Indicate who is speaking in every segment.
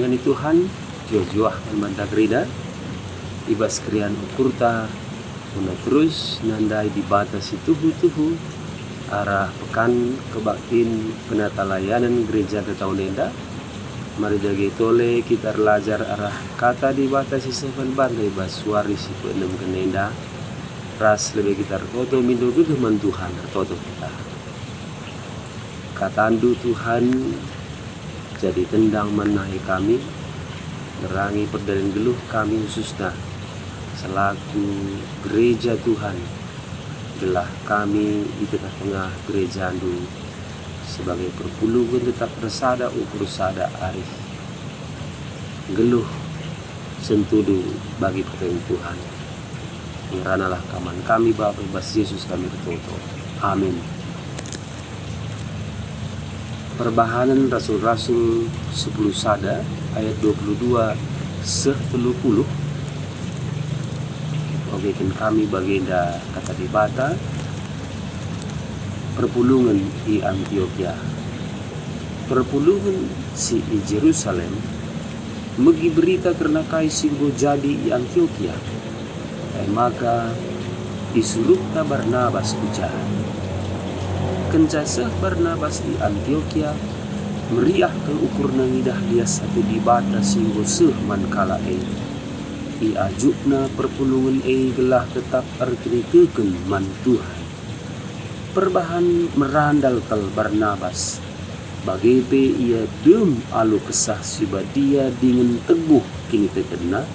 Speaker 1: kelengan Tuhan juah-juah mandagrida ibas krian ukurta una terus nandai dibatasi tuhu-tuhu arah pekan kebaktin penata layanan gereja Ketaunenda. Mari jagi tole kita belajar arah kata dibatasi seven bandai basuari si penem kenenda ras lebih kita toto mindu duduh Tuhan toto kita katandu Tuhan jadi tendang menahi kami nerangi perdana geluh kami khususnya selaku gereja Tuhan gelah kami di tengah-tengah gereja andu sebagai perpuluhan tetap bersada ukur sada arif geluh sentudu bagi pertanyaan Tuhan ngeranalah kaman kami Bapa bas Yesus kami bertoto amin. Perbahanan Rasul-Rasul 10 sada ayat 22 10 ogekin kami baginda kata dibata perpulungan di Antioquia. Perpulungan si di Jerusalem megi berita karena kai singgo jadi di Antioquia. Maka disuruhna Barnabas ujar. Kencasah Barnabas di Antioquia meriah ke ukur nangidah dia satu dibata singgo seh mankala iajukna perpulungan gelah tetap arknikeukeun man Tuhan. Perbahan merandal kal Barnabas bagepe ia dem alu kesah siba dia dingin teguh kini tekena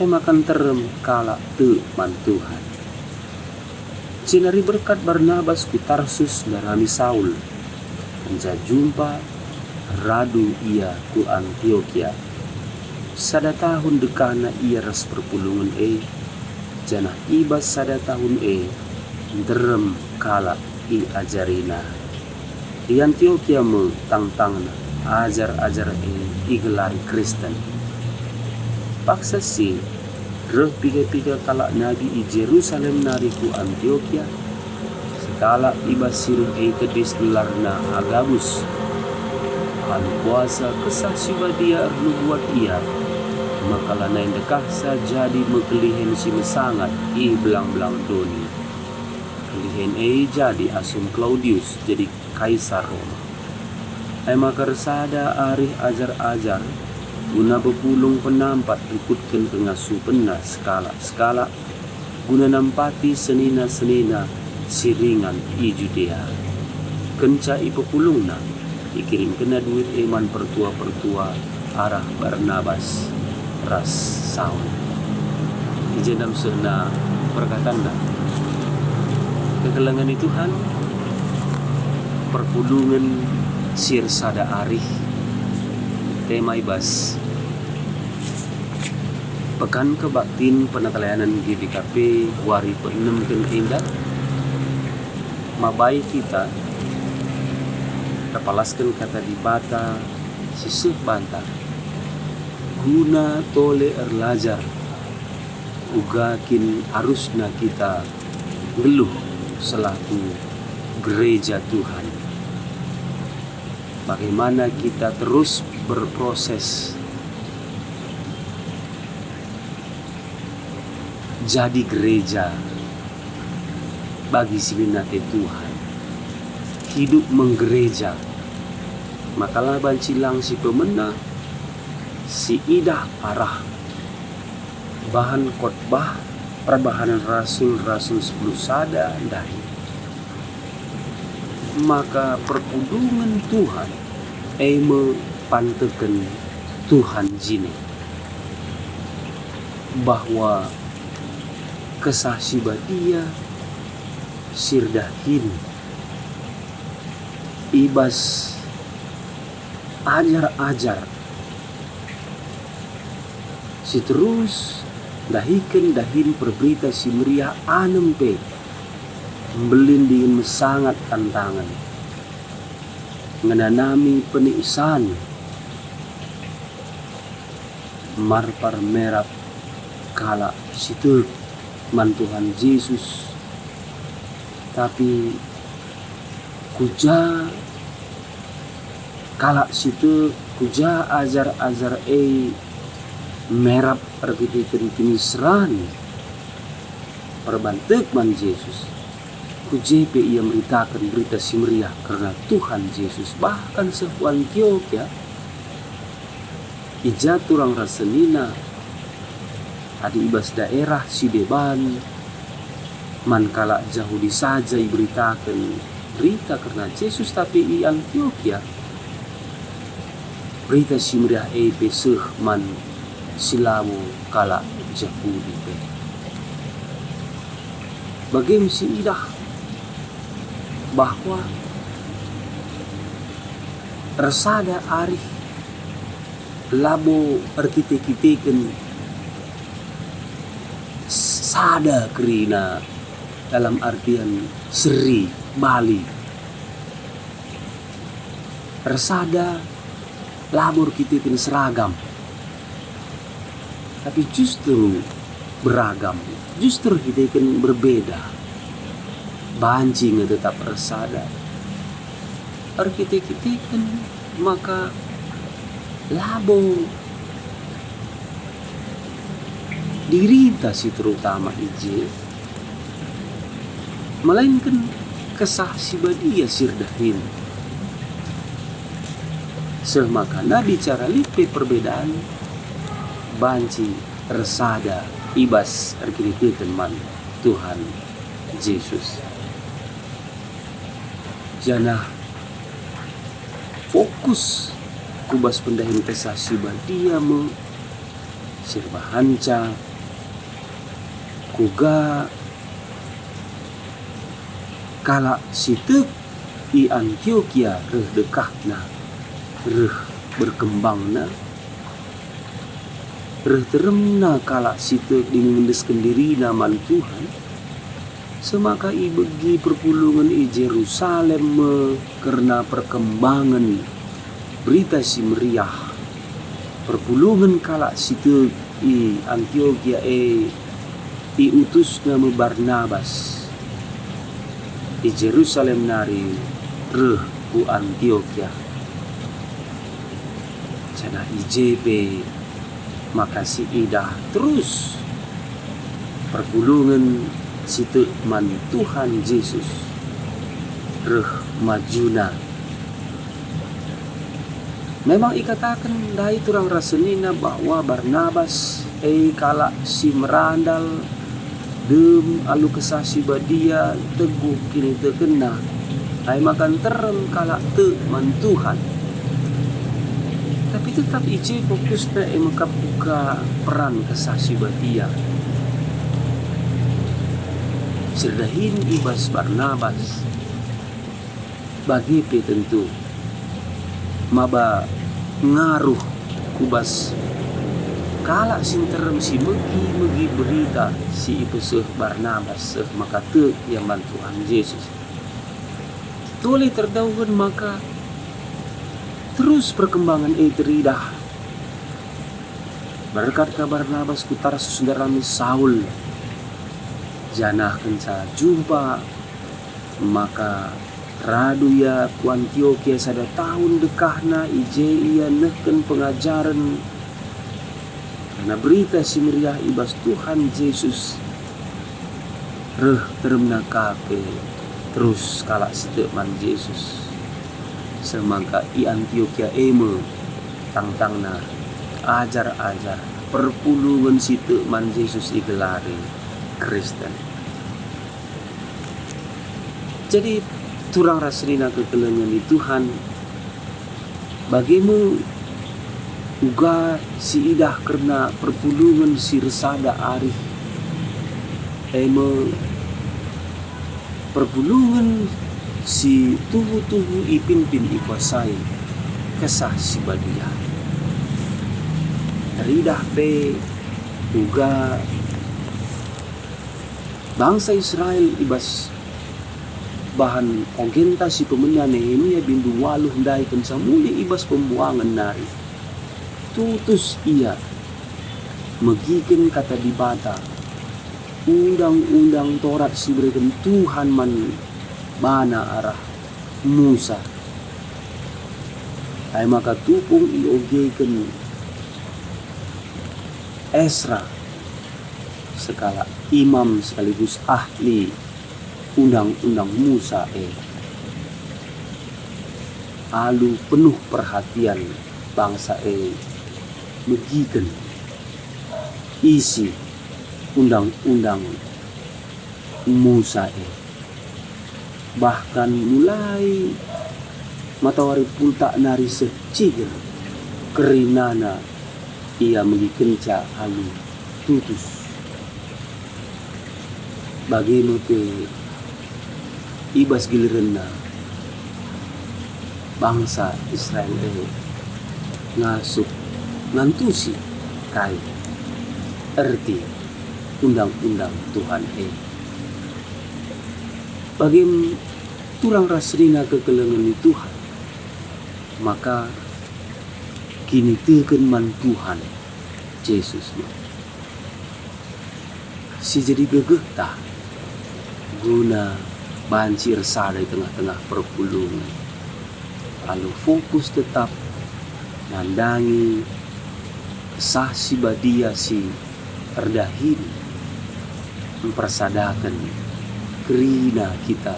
Speaker 1: makan terem kala te man Tuhan. Cinari berkat Barnabas ku Tarsus darami Saul kenja jumpa radu ia ku Antioquia. Sada tahun dekana ia ras perpulungan janah ibas sada tahun derem kala i ajarina di Antioquia me tang-tangna ajar-ajar igelari Kristen paksa si reh piga-piga kala nabi i Jerusalem nariku Antioquia sekala ibas siruh kedis gelarna Agabus an puasa kesah siwa dia erlu buat ia makala nain dekah sajadi mekelihen si mesangat i belang-belang doni kelihen jadi asum Claudius jadi kaisar Roma maka resada arih ajar-ajar guna bepulung penampat ikutkan pengasuh pena skala guna nampati senina-senina siringan i Judea kenca i pepulungna dikirim kena duit iman pertua-pertua arah Barnabas ras Saul ijendam sena perkatanda kegelangan Tuhan perpulungan sir sada arih tema ibas pekan kebaktin penatalayanan GBKP wari pe-6 ken indah mabai kita terpalaskan kata dibata sisih bantah guna tole erlajar ugakin harusna kita geluh selaku gereja Tuhan bagaimana kita terus berproses jadi gereja bagi silinate Tuhan hidup menggereja makalah bancilang si pemenang si idah parah bahan khotbah perbahanan rasul-rasul 10 sada dahi maka perpulungan Tuhan pantekan Tuhan jini bahwa kesah sibadia sirdahin ibas ajar-ajar si terus dahin perberita si meriah anem pe belindingin sangat tantangan ngenanami penisan marpar merah kala situ man Tuhan Yesus tapi kuja kala situ kuja ajar-ajar merap pergitikan kinisran perbantek man Yesus. Kujepe ia meritakan berita si meriah karena Tuhan Yesus. Bahkan sebuah Antioquia ija turang rasenina adi ibas daerah si beban man kala jauh saja iberitakan berita karena Yesus, tapi i Antioquia berita si meriah peseh man silamu kala Yahudi pe. Bagim si idah bahwa resada arih labo arkite-kiteken sada kerina dalam artian seri Bali. Resada labor kiteken seragam, tapi justru beragam, justru kiteken berbeda. Bancing tetap resada arkite-kiteken maka labo dirita si terutama ije melainkan kesah si badia sirdahin semakana bicara lipe perbedaan banci resada ibas arkite man Tuhan Yesus. Janah fokus kubas pendahin kesah si badia me sirbahanca kuga kala sitek i Antioquia reh dekahna reh berkembangna reh teremna kala sitek dingendeskeun dirina man Tuhan. Semaka i begi perpulungan i Jerusalem karena perkembangan berita si meriah perpulungan kala sitek i Antioquia i utus nama Barnabas i Jerusalem nari reh ku Antioquia cana IJP maka si idah terus perpulungan situ man Tuhan Yesus reh majuna. Memang ikatakan dari turang rasenina bahwa Barnabas kala si merandal dem alu kesah si badia teguh kini terkena makan terem kala te man Tuhan, tapi tetap ije fokus na makabuka peran kesah si badia serdahin ibas Barnabas bagi pe tentu maba ngaruh kubas kala sinterem si megi berita si ipeseh Barnabas maka te yang bantuan Yesus tuli terdauhan maka terus perkembangan teridah berkat ke Barnabas kutara susundarami Saul janah kenca jumpa maka radu ya ku Antioquia sada tahun dekahna ije ia nehken pengajaran karena berita si meriah ibas Tuhan Yesus reh teremna kape terus kala sitekman Yesus semangka i Antioquia tangtangna ajar-ajar perpulungan sitekman Yesus igelari Kristen. Jadi turang raselina kekelengan di Tuhan bagimu uga si idah karena perpulungan si resada arih perpulungan si tuhu-tuhu ipinpin ikuasai kesah si badia ridah pe uga bangsa Israel ibas bahan ogenta si pemenya Nehemia bindu waluh ndai pensamuli ibas pembuangan nari tutus ia megiken kata dibata undang-undang Torat si berikan Tuhan man bana arah Musa Ay makatupong iogekan Ezra sekala imam sekaligus ahli undang-undang Musa alu penuh perhatian bangsa megiken isi undang-undang Musa bahkan mulai matawari pulta nari secigir kerinana ia mengikenca alu tutus bagaimana ke ibas giliran bangsa Israel ngasup ngantusi kai erti undang-undang Tuhan bagaimana turang rasrina kekelengan Tuhan maka kini teken man Tuhan Yesus si jadi gegeh tah guna banci resah di tengah-tengah perpulungan lalu fokus tetap nandangi sah si badia si erdahin mempersadakan kerina kita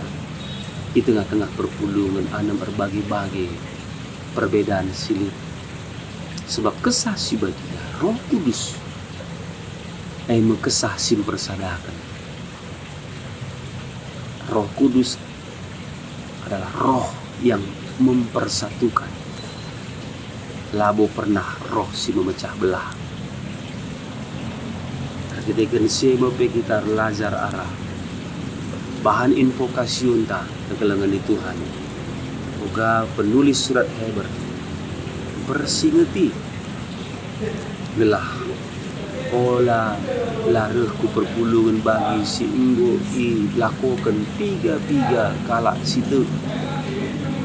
Speaker 1: di tengah-tengah perpulungan ana berbagai-bagai perbedaan silit sebab kesah si badia Roh Kudus mekesah sim persadakan. Roh Kudus adalah roh yang mempersatukan. Labo pernah roh si memecah belah. Ketika sema pe kita lajar arah bahan invokasiun ta kegelangan di Tuhan. Moga penulis surat Heber bersingeti gelah ola larehku perpulungan bagi si inggo i lakukan tiga kalak situ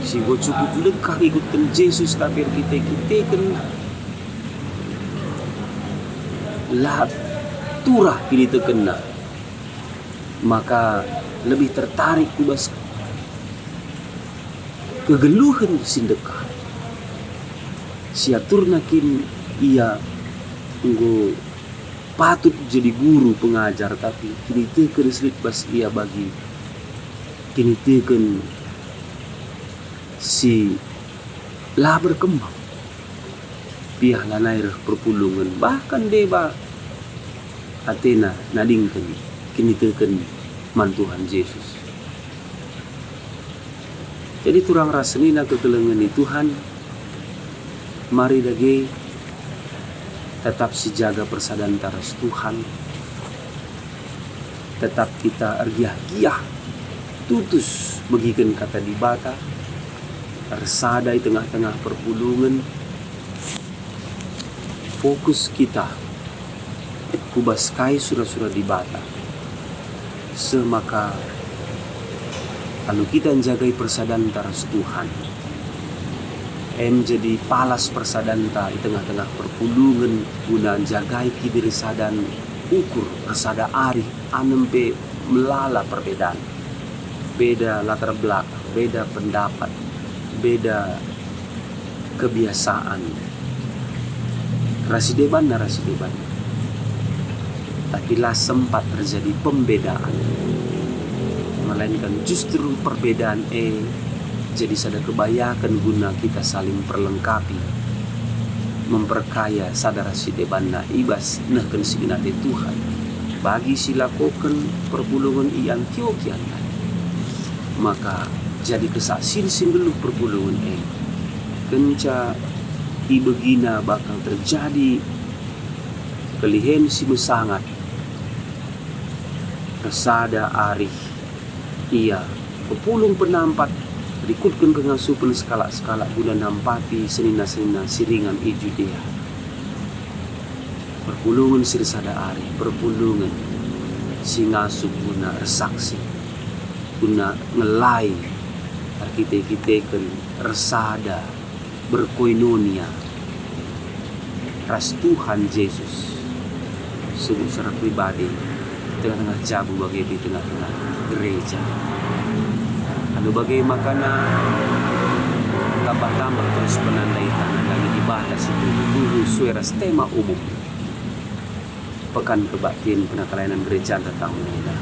Speaker 1: si go cukup lekah ikutan Yesus tapi kita kan lah turah pilih terkena maka lebih tertarik kubas kegeluhan sindekah siatur nakin ia nggo patut jadi guru pengajar tapi kini teken selit bas ia bagi kini teken si lah berkembang piah lanair perpulungan bahkan deba Athena nadingkan kini teken man Tuhan Yesus. Jadi turang rasenina kegelengan di Tuhan mari dage tetap si jaga persadaran taras Tuhan tetap kita ergiah-giah tutus begikan kata di bata tersadai tengah-tengah perpulungan fokus kita kubas kai surah-surah di bata semaka kalau kita menjagai persadaran taras Tuhan jadi palas persadanta di tengah-tengah perpulungan guna jagai kidiri sadan ukur persada arif anempe melala perbedaan beda latar belakang beda pendapat beda kebiasaan rasi deban tapi lah sempat terjadi pembedaan melainkan justru perbedaan jadi sada kebayakan guna kita saling perlengkapi memperkaya sadara si debanna ibas nahkan sigina de Tuhan bagi silakokan perpulungan i Antioquia maka jadi kesaksian singgeluh perpulungan kenca i begina bakal terjadi kelihen si mesangat resada arif ia pepulung penampat rikutkan kengasupan skala-skala guna nampati senina-senina siringan i Judea perpulungan sirsada ari perpulungan si ngasup guna resaksi guna ngelai arkite-kiteken resada berkoinonia ras Tuhan Yesus sebut secara pribadi tengah-tengah jabu bagi di tengah-tengah gereja. Lalu bagaimana tambah terus menandai tanah lagi ibadah situ dulu suara tema umum pekan kebaktian penakalayanan gereja datang menunda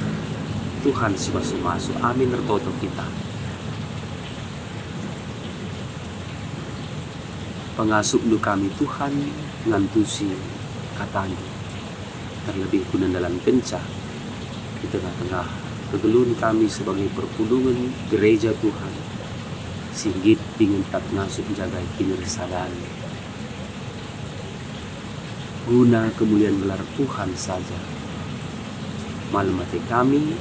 Speaker 1: Tuhan si masuk amin tertoto kita pengasuh lu kami Tuhan ngantusi katanya terlebih guna dalam kenca di tengah-tengah kegelun kami sebagai perpulungan gereja Tuhan singgit dengan tak ngasuh jaga kinersadaan guna kemuliaan gelar Tuhan saja malam mati kami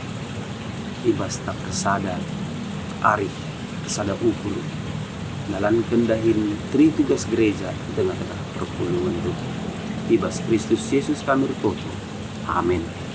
Speaker 1: ibas tak kesada arif kesada ukur dalam kendahin tri tugas gereja di tengah-tengah perpulungan Tuhan ibas Kristus Yesus kami bertoto amin.